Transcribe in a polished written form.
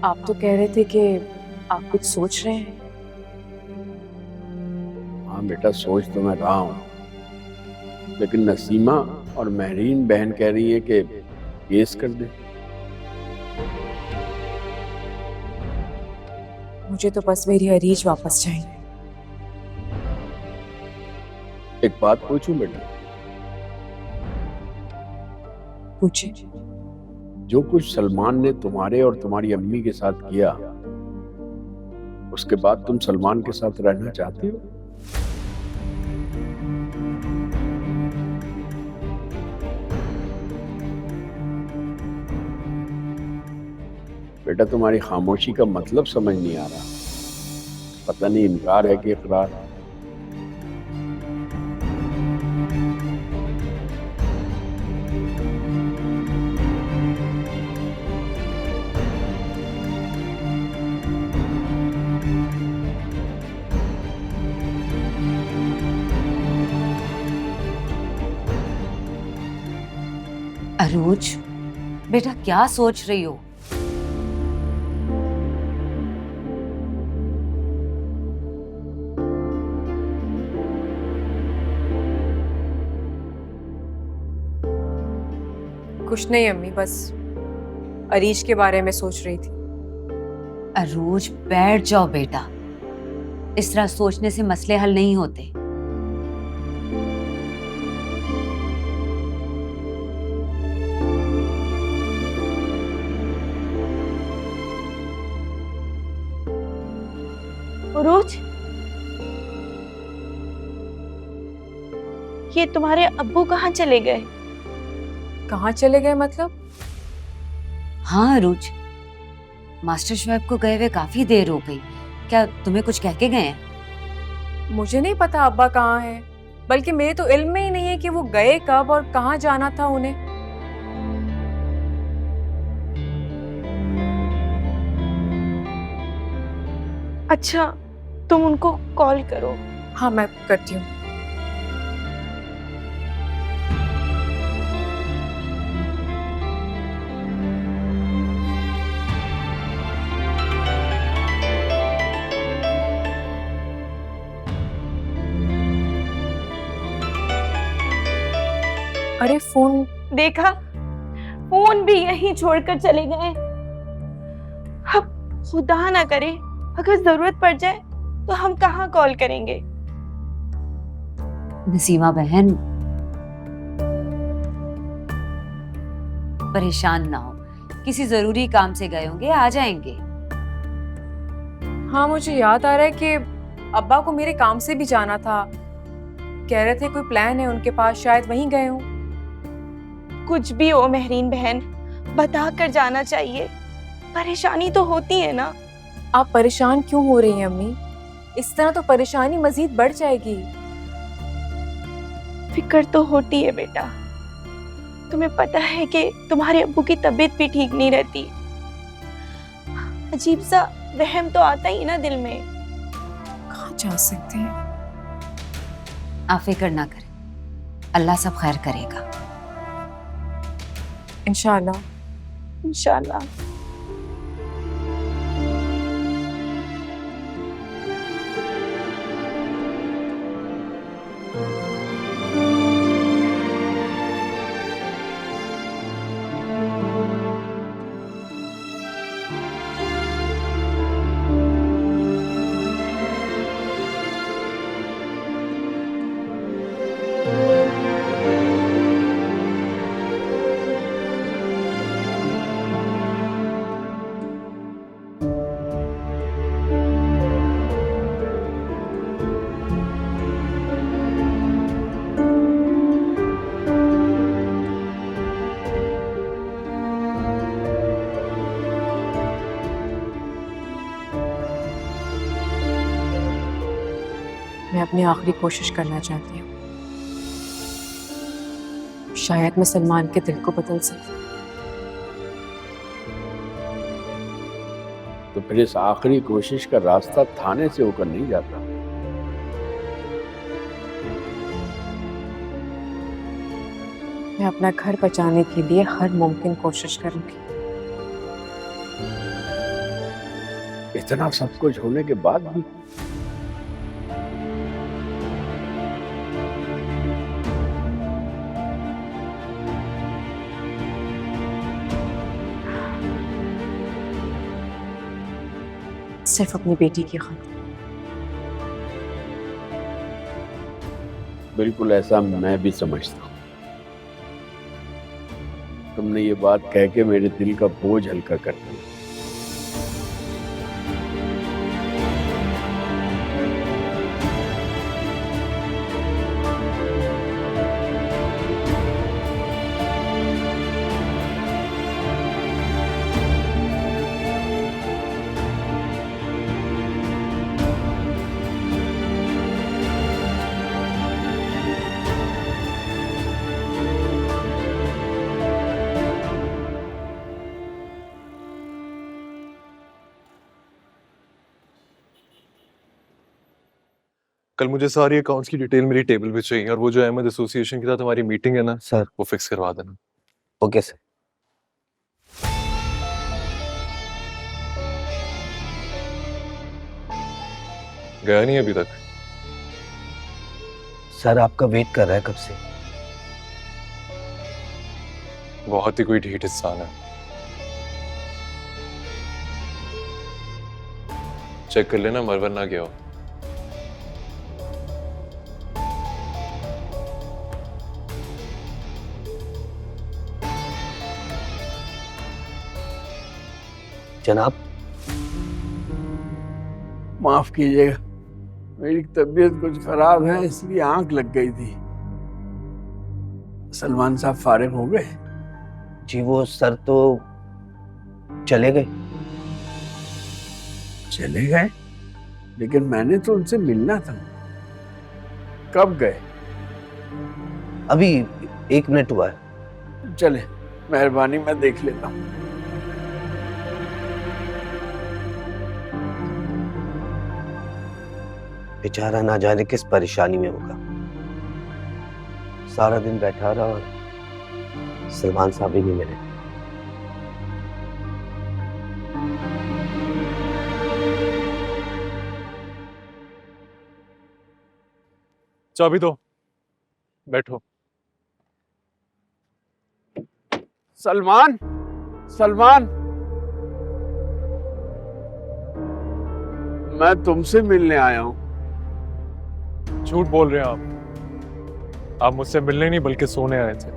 आप तो कह रहे थे कि आप कुछ सोच रहे हैं। हाँ बेटा, सोच तो मैं रहा हूँ, लेकिन नसीमा और महरीन बहन कह रही है कि केस कर दे। मुझे तो बस मेरी अरीज वापस चाहिए। एक बात पूछूं बेटा? पूछे। जो कुछ सलमान ने तुम्हारे और तुम्हारी अम्मी के साथ किया, उसके बाद तुम सलमान के साथ रहना चाहती हो? बेटा, तुम्हारी खामोशी का मतलब समझ नहीं आ रहा। पता नहीं इनकार है कि इकरार। अरूज, बेटा क्या सोच रही हो? कुछ नहीं अम्मी, बस अरीज के बारे में सोच रही थी। अरूज बैठ जाओ बेटा, इस तरह सोचने से मसले हल नहीं होते। उरूज, ये तुम्हारे अब्बू कहाँ चले गए? कहाँ चले गए मतलब? हाँ अरूज, मास्टर शुएब को गए हुए काफी देर हो गई। क्या तुम्हें कुछ कह के गए हैं? मुझे नहीं पता अब्बा कहाँ है, बल्कि मेरे तो इल्म में ही नहीं है कि वो गए कब और कहाँ जाना था उन्हें। अच्छा, तुम उनको कॉल करो। हाँ, मैं करती हूँ। अरे फोन! देखा, फोन भी यहीं छोड़कर चले गए। अब खुदा ना करे अगर जरूरत पड़ जाए तो हम कहाँ कॉल करेंगे? नसीमा बहन, परेशान ना हो, किसी जरूरी काम से गए होंगे, आ जाएंगे। हाँ, मुझे याद आ रहा है कि अब्बा को मेरे काम से भी जाना था। कह रहे थे कोई प्लान है उनके पास, शायद वहीं गए हों। कुछ भी हो महरीन बहन, बता कर जाना चाहिए। परेशानी तो होती है ना। आप परेशान क्यों हो रही हैं अम्मी? इस तरह तो परेशानी मजीद बढ़ जाएगी। फिक्र तो होती है बेटा। तुम्हें पता है कि तुम्हारे अब्बू की तबीयत भी ठीक नहीं रहती। अजीब सा वहम तो आता ही ना दिल में। कहाँ जा सकते हैं? आप फिक्र ना करें, अल्लाह सब खैर करेगा। इंशाल्लाह। इंशाल्लाह। मैं अपनी आखिरी कोशिश करना चाहती हूँ। शायद मैं सलमान के दिल को बदल सकूं। तो फिर इस आखिरी कोशिश का रास्ता थाने से होकर नहीं जाता। मैं अपना घर बचाने के लिए हर मुमकिन कोशिश करूंगी। इतना सब कुछ होने के बाद भी। सिर्फ अपनी बेटी की खातिर। बिल्कुल ऐसा मैं भी समझता हूँ। तुमने ये बात कह के मेरे दिल का बोझ हल्का कर दिया। कल मुझे सारी अकाउंट्स की डिटेल मेरी टेबल पे चाहिए, और वो जो अहमद एसोसिएशन के साथ हमारी मीटिंग है ना सर। वो फिक्स करवा देना। Okay sir. गया नहीं अभी तक? सर आपका वेट कर रहा है कब से। बहुत ही कोई ढीठ इंसान है। चेक कर लेना मरवर ना गया हो। जनाब माफ कीजिएगा, मेरी तबीयत कुछ खराब है इसलिए आंख लग गई थी। सलमान साहब फारिग हो गए? जी वो सर तो चले गए। चले गए? लेकिन मैंने तो उनसे मिलना था। कब गए? अभी 1 मिनट हुआ है। चले, मेहरबानी, मैं देख लेता हूँ। बेचारा ना जाने किस परेशानी में होगा। सारा दिन बैठा रहा और सलमान साहब ही नहीं मिले। चाबी दो, बैठो। सलमान, सलमान, मैं तुमसे मिलने आया हूँ। झूठ बोल रहे हैं आप मुझसे मिलने नहीं बल्कि सोने आए थे।